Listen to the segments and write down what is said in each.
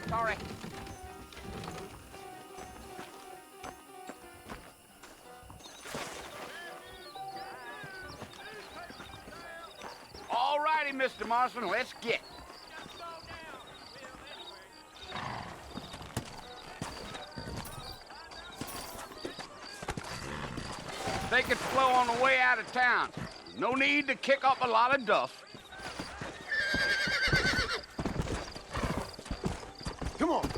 Sorry. All righty, Mr. Marston, let's get. Take it slow on the way out of town. No need to kick up a lot of dust. Come on.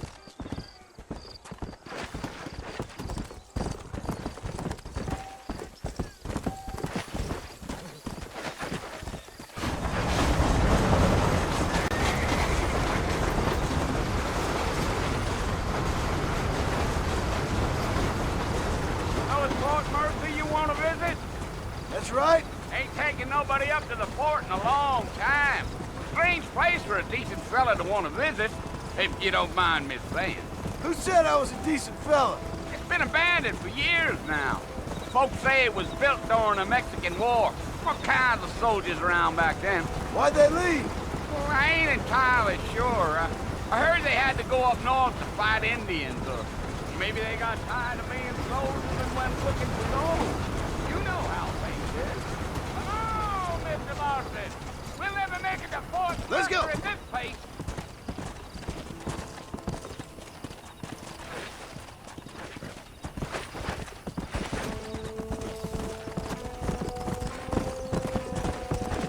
That's right. Ain't taking nobody up to the fort in a long time. Strange place for a decent fella to want to visit, if you don't mind me saying. Who said I was a decent fella? It's been abandoned for years now. Folks say it was built during the Mexican War. What kinds of soldiers around back then? Why'd they leave? Well, I ain't entirely sure. I heard they had to go up north to fight Indians, or maybe they got tired of being soldiers and went looking for gold. You know how things is. Come on, Mr. Marston. We'll never make it to Fort Let's go. at this pace.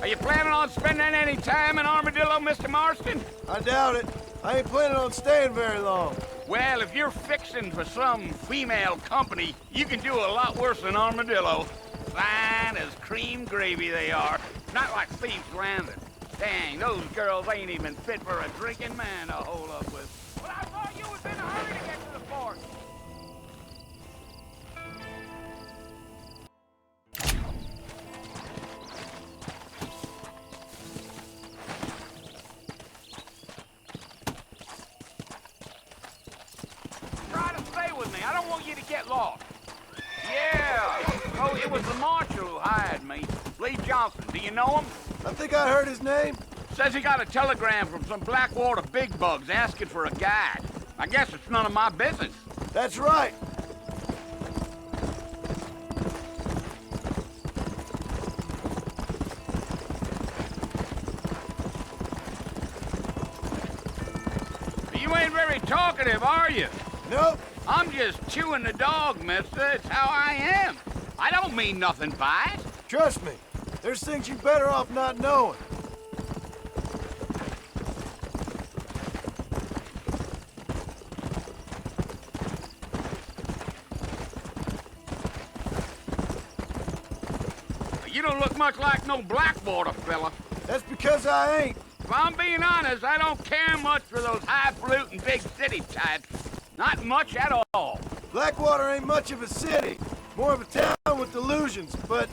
Are you planning on spending any time in Armadillo, Mr. Marston? I doubt it. I ain't planning on staying very long. Well, if you're fixing for some female company, you can do a lot worse than Armadillo. Fine as cream gravy they are. Not like Thieves Landing. Dang, those girls ain't even fit for a drinking man to hold up with. But I thought you was in a hurry to get to the fort. Try to stay with me. I don't want you to get lost. Yeah. Oh, it was the marshal who hired me. Lee Johnson. Do you know him? I think I heard his name. Says he got a telegram from some Blackwater big bugs asking for a guide. I guess it's none of my business. That's right. You ain't very talkative, are you? Nope. I'm just chewing the dog, mister. It's how I am. I don't mean nothing by it. Trust me. There's things you better off not knowing. You don't look much like no Blackwater fella. That's because I ain't. If I'm being honest, I don't care much for those highfalutin big city types. Not much at all. Blackwater ain't much of a city. More of a town with delusions, but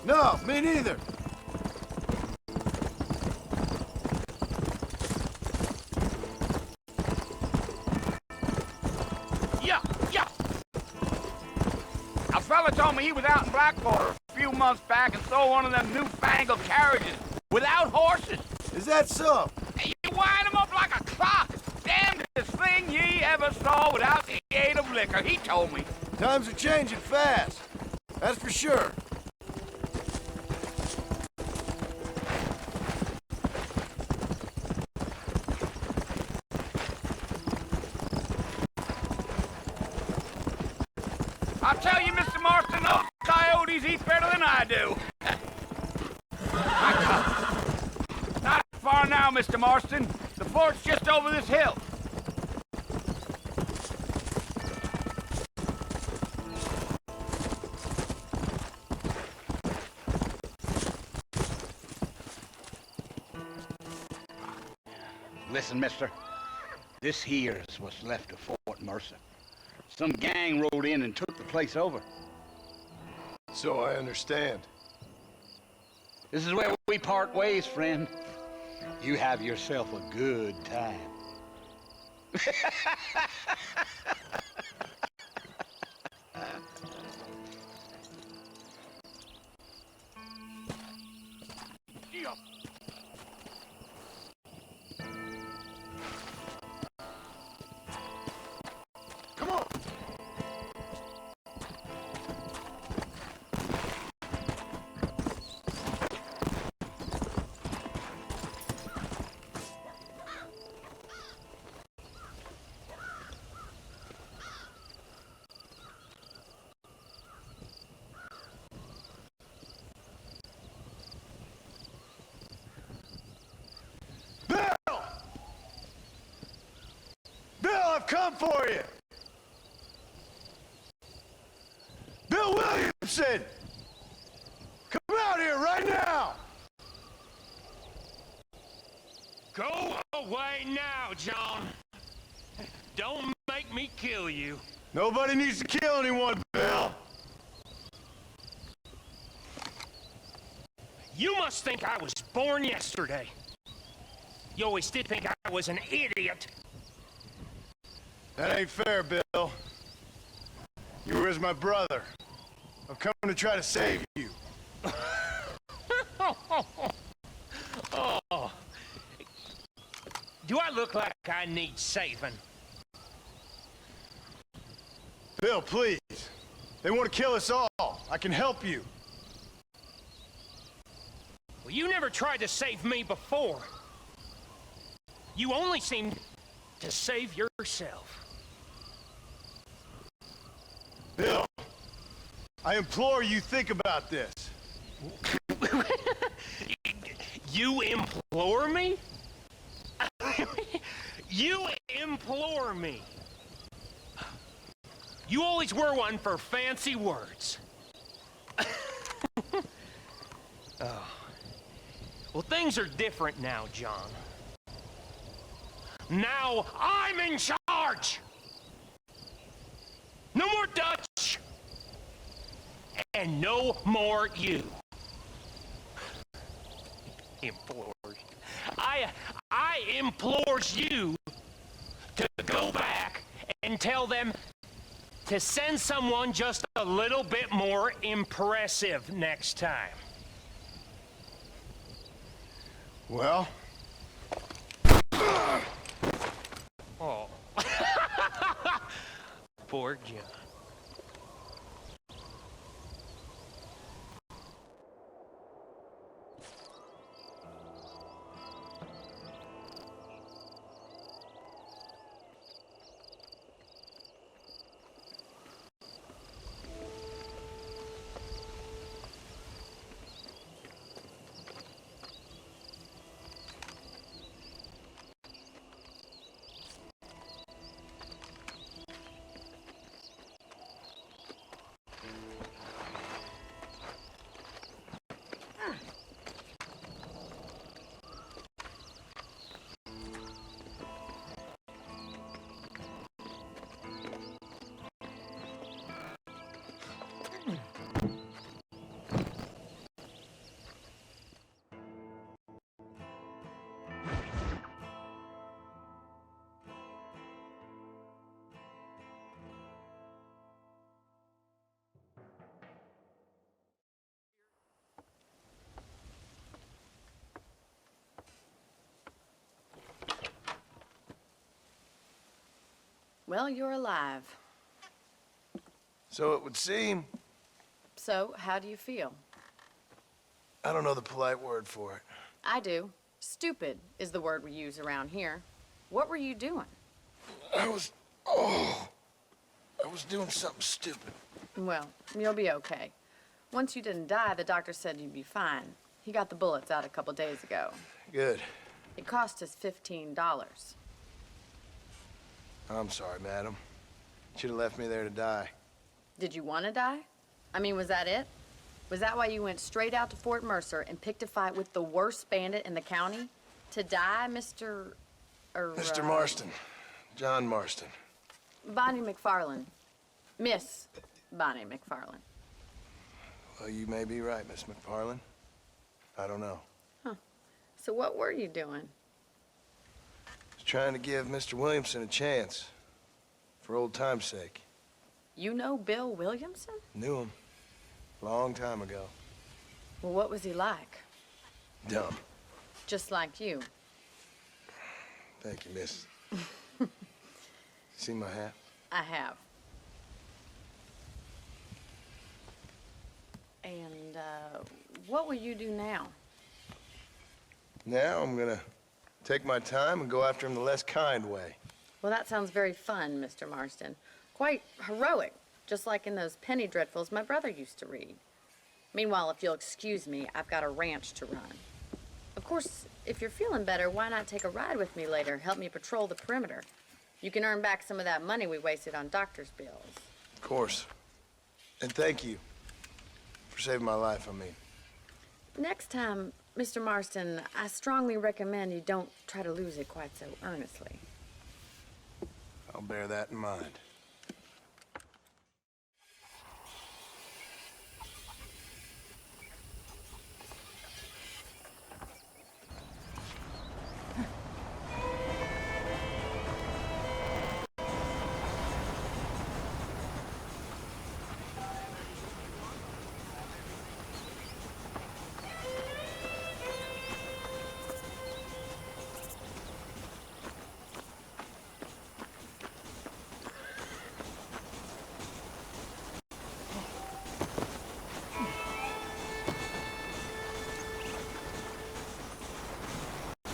no, me neither. Yeah. A fella told me he was out in Blackwater a few months back and saw one of them newfangled carriages without horses. Is that so? And you wind them up like a clock. Damnedest thing ye ever saw without the aid of liquor, he told me. Times are changing fast. That's for sure. I'll tell you, Mr. Marston, those coyotes eat better than I do. Not far now, Mr. Marston. The fort's just over this hill. Listen, mister. This here's what's left of Fort Mercer. Some gang rode in and took the place over. So I understand. This is where we part ways, friend. You have yourself a good time. I've come for you! Bill Williamson! Come out here right now! Go away now, John. Don't make me kill you. Nobody needs to kill anyone, Bill! You must think I was born yesterday. You always did think I was an idiot. That ain't fair, Bill. You were as my brother. I'm coming to try to save you. Oh. Do I look like I need saving? Bill, please. They want to kill us all. I can help you. Well, you never tried to save me before. You only seemed to save yourself. Bill, I implore you think about this. You implore me? You implore me. You always were one for fancy words. Oh. Well, things are different now, John. Now I'm in charge! No more Dutch! And no more you. Implores. I implores you to go back and tell them to send someone just a little bit more impressive next time. Well? Oh. Poor John. Well, you're alive. So it would seem. So, how do you feel? I don't know the polite word for it. I do. Stupid is the word we use around here. What were you doing? I was doing something stupid. Well, you'll be okay. Once you didn't die, the doctor said you'd be fine. He got the bullets out a couple days ago. Good. It cost us $15. I'm sorry, madam. Should have left me there to die. Did you want to die? I mean, was that it? Was that why you went straight out to Fort Mercer and picked a fight with the worst bandit in the county? To die, Mr. Mr. Marston. John Marston. Bonnie McFarlane. Miss Bonnie McFarlane. Well, you may be right, Miss McFarlane. I don't know. So what were you doing? I was trying to give Mr. Williamson a chance. For old time's sake. You know Bill Williamson? Knew him. Long time ago. Well, what was he like? Dumb. Just like you. Thank you, miss. See my hat? I have. And, what will you do now? Now I'm gonna take my time and go after him the less kind way. Well, that sounds very fun, Mr. Marston. Quite heroic, just like in those penny dreadfuls my brother used to read. Meanwhile, if you'll excuse me, I've got a ranch to run. Of course, if you're feeling better, why not take a ride with me later? Help me patrol the perimeter. You can earn back some of that money we wasted on doctor's bills. Of course. And thank you for saving my life, I mean. Next time, Mr. Marston, I strongly recommend you don't try to lose it quite so earnestly. I'll bear that in mind.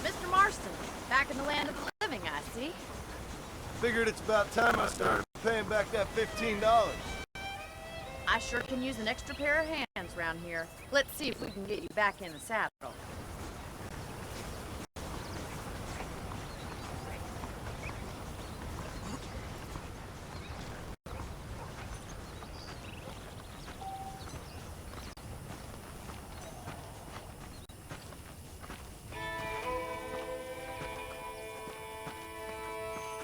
Mr. Marston, back in the land of the living, I see. Figured it's about time I started paying back that $15. I sure can use an extra pair of hands around here. Let's see if we can get you back in the saddle.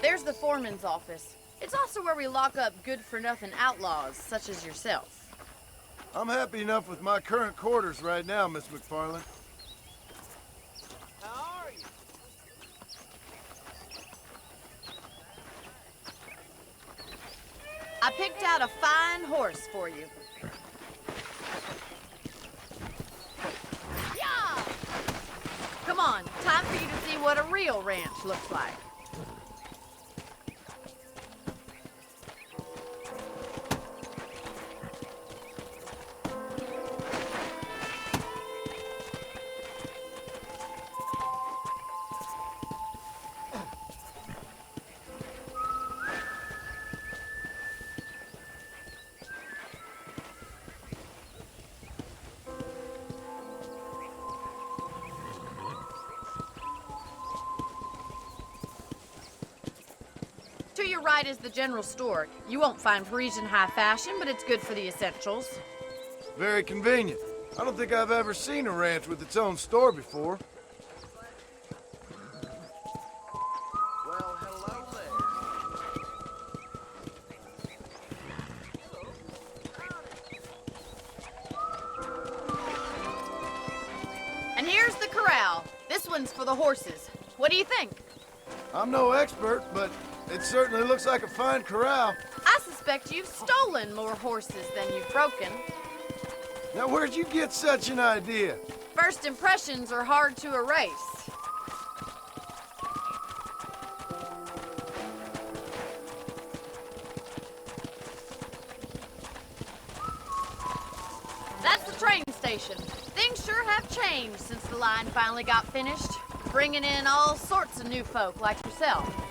There's the foreman's office. It's also where we lock up good-for-nothing outlaws, such as yourself. I'm happy enough with my current quarters right now, Miss McFarlane. How are you? I picked out a fine horse for you. Yeah! Come on, time for you to see what a real ranch looks like. To your right is the general store. You won't find Parisian high fashion, but it's good for the essentials. Very convenient. I don't think I've ever seen a ranch with its own store before. Well, hello there. And here's the corral. This one's for the horses. What do you think? I'm no expert, but it certainly looks like a fine corral. I suspect you've stolen more horses than you've broken. Now, where'd you get such an idea? First impressions are hard to erase. That's the train station. Things sure have changed since the line finally got finished, bringing in all sorts of new folk like yourself.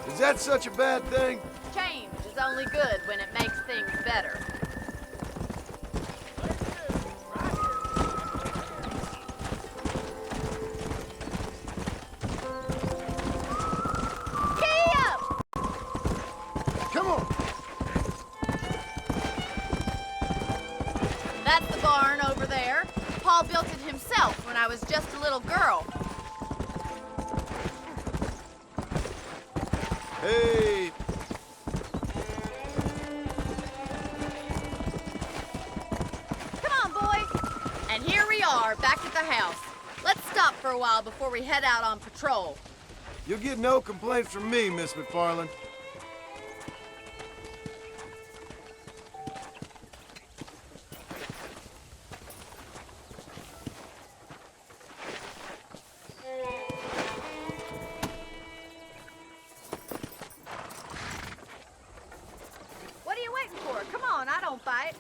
Is that such a bad thing? Change is only good when it makes things better. Giddy up! Come on. That's the barn over there. Paul built it himself when I was just a little girl. Hey. Come on, boy. And here we are, back at the house. Let's stop for a while before we head out on patrol. You'll get no complaints from me, Miss McFarlane. What are you waiting for? Come on, I don't bite.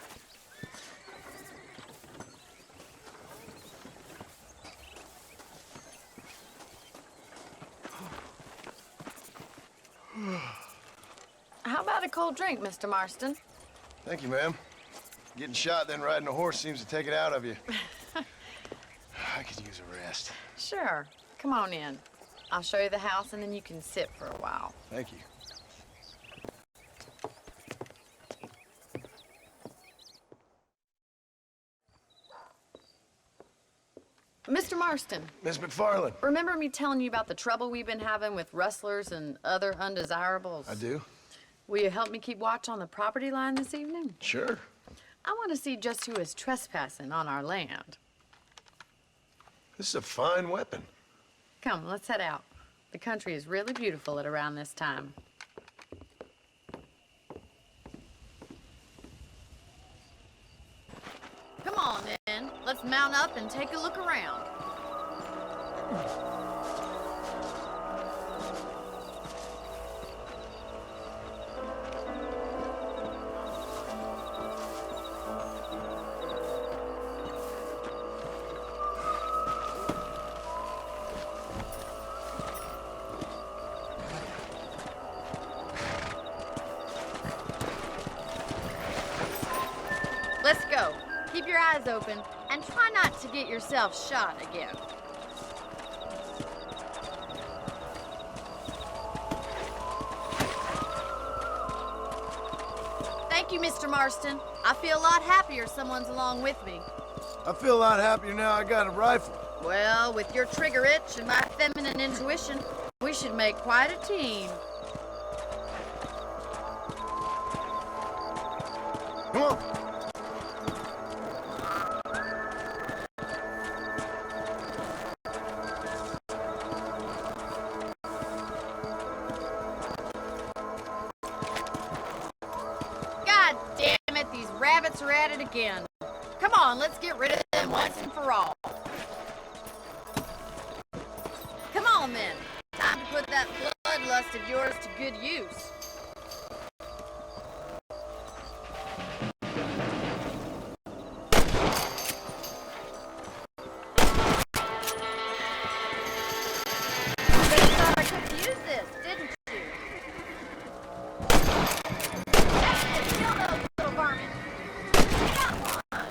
How about a cold drink, Mr. Marston? Thank you, ma'am. Getting shot, then riding a horse seems to take it out of you. I could use a rest. Sure. Come on in. I'll show you the house and then you can sit for a while. Thank you. Mr. Marston, Miss McFarlane. remember me telling you about the trouble we've been having with rustlers and other undesirables? I do. Will you help me keep watch on the property line this evening? Sure. I want to see just who is trespassing on our land. This is a fine weapon. Come, let's head out. The country is really beautiful at around this time. Come on, then. Let's mount up and take a look around. Let's go. Keep your eyes open and try not to get yourself shot again. Thank you, Mr. Marston. I feel a lot happier someone's along with me. I feel a lot happier now I got a rifle. Well, with your trigger itch and my feminine intuition, we should make quite a team. Come on. God damn it, these rabbits are at it again. Come on, let's get rid of them once and for all. Come on then. Time to put that bloodlust of yours to good use. You thought I could use this, didn't you? That's it, kill those little vermin. I got one.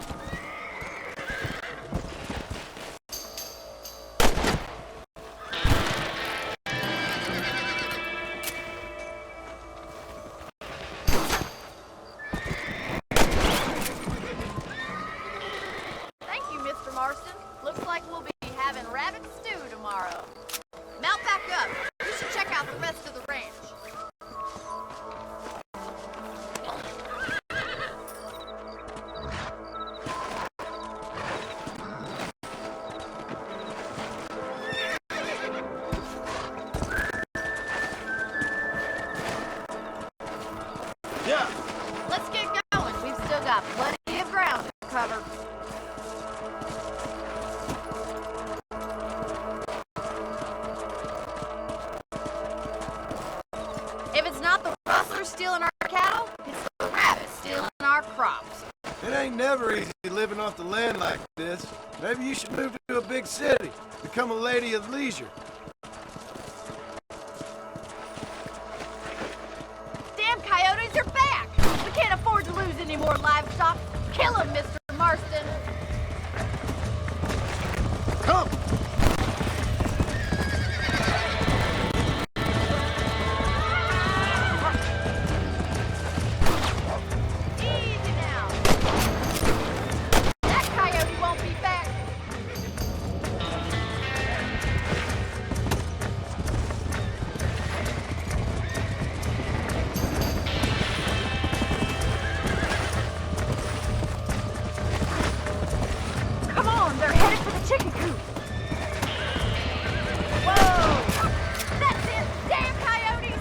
Thank you, Mr. Marston. Looks like we'll be having rabbit stew tomorrow. Mount back up. We should check out the rest of the ranch. Yeah. Let's get going. We've still got plenty of ground to cover. If it's not the rustler stealing our cattle, it's the rabbit stealing our crops. It ain't never easy living off the land like this. Maybe you should move to a big city. Become a lady of leisure. Damn coyotes are back! We can't afford to lose any more livestock. Kill them, Mr. Marston. Come! Easy now. That coyote won't be back. Come on, they're headed for the chicken coop. Whoa! That's it, damn coyotes!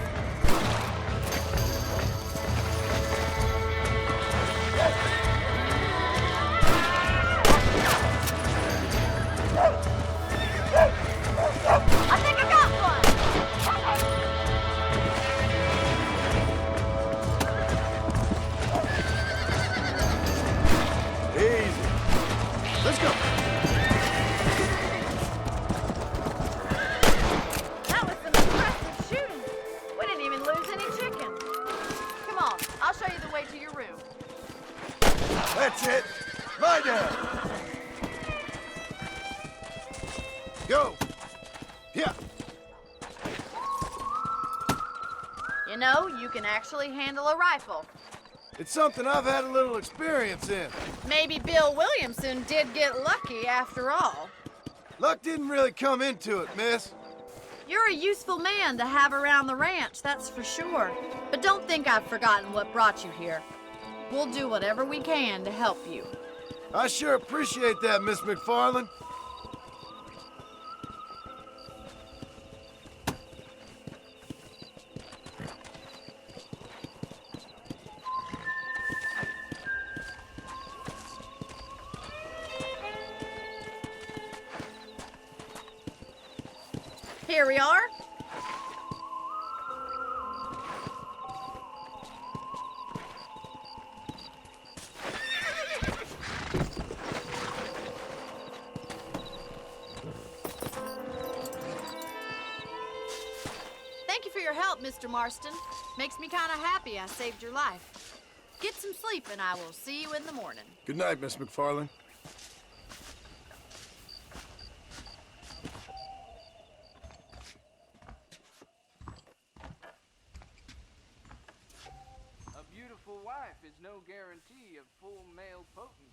I think I got one! Easy. Let's go. That was some impressive shooting. We didn't even lose any chicken. Come on, I'll show you the way to your room. That's it. Lie down. Go. Yeah. You know, you can actually handle a rifle. It's something I've had a little experience in. Maybe Bill Williamson did get lucky after all. Luck didn't really come into it, miss. You're a useful man to have around the ranch, that's for sure. But don't think I've forgotten what brought you here. We'll do whatever we can to help you. I sure appreciate that, Miss McFarlane. Here we are. Thank you for your help, Mr. Marston. Makes me kind of happy I saved your life. Get some sleep and I will see you in the morning. Good night, Miss McFarlane. A beautiful wife is no guarantee of full male potency.